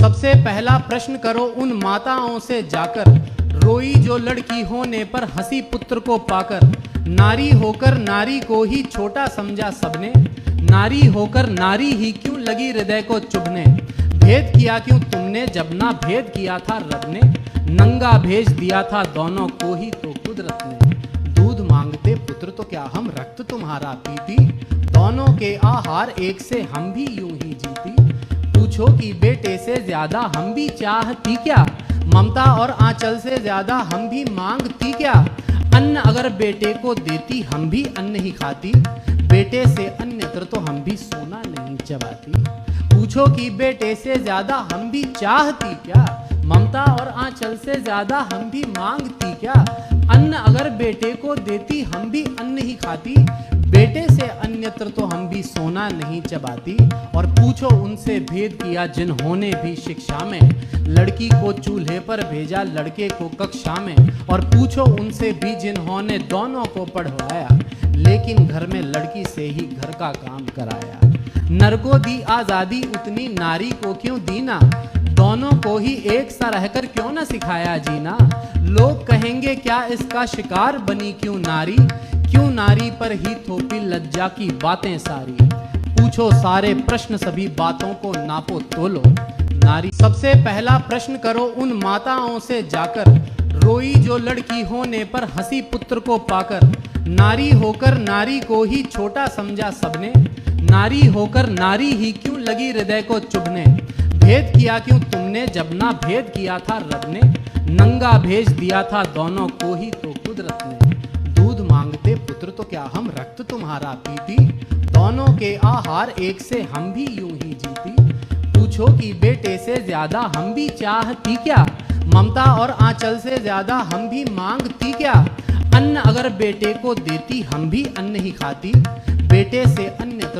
सबसे पहला प्रश्न करो उन माताओं से जाकर, रोई जो लड़की होने पर हंसी पुत्र को पाकर। नारी होकर नारी को ही छोटा समझा सबने, नारी होकर नारी ही क्यों लगी हृदय को चुभने। भेद किया क्यों तुमने जब ना भेद किया था रब ने, नंगा भेज दिया था दोनों को ही तो कुदरत ने। दूध मांगते पुत्र तो क्या हम रक्त तुम्हारा पीती, दोनों के आहार एक से हम भी यूं ही जीती। पूछो कि बेटे से ज्यादा हम भी चाहती क्या, ममता और आंचल से ज्यादा हम भी मांगती क्या। अन्न अगर बेटे को देती हम भी अन्न ही खाती, बेटे से अन्यत्र तो हम भी सोना नहीं चबाती। पूछो कि बेटे से ज्यादा हम भी चाहती क्या, ममता और आंचल से ज्यादा हम भी मांगती क्या। अन्न अगर बेटे को देती हम भी अन्न ही खाती, बेटे से अन्यत्र तो हम भी सोना नहीं चबाती। और पूछो उनसे भेद किया जिन्होंने भी शिक्षा में, लड़की को चूल्हे पर भेजा लड़के को कक्षा में। और पूछो उनसे भी जिन्होंने दोनों को पढ़वाया, लेकिन घर में लड़की से ही घर का काम कराया। नर को दी आजादी उतनी नारी को क्यों दीना, दोनों को ही एक सा रहकर क्यों न सिखाया जीना। लोग कहेंगे क्या इसका शिकार बनी क्यों नारी, क्यों नारी पर ही थोपी लज्जा की बातें सारी। पूछो सारे प्रश्न सभी बातों को नापो तोलो नारी। सबसे पहला प्रश्न करो उन माताओं से जाकर, रोई जो लड़की होने पर हंसी पुत्र को पाकर। नारी होकर नारी को ही छोटा समझा सबने, नारी होकर नारी ही क्यों लगी हृदय को चुभने। भेद किया क्यों तुमने जब ना भेद किया था रब ने, नंगा भेज दिया था दोनों को ही तो कुदरत ने। दूध मांगते पुत्र तो क्या हम रक्त तुम्हारा पीती, दोनों के आहार एक से हम भी यूं ही जीती। पूछो कि बेटे से ज्यादा हम भी चाहती क्या, ममता और आंचल से ज्यादा हम भी मांगती क्या। अन्न अगर बेटे को देती हम भी अन्न ही खाती, बेटे से अन्य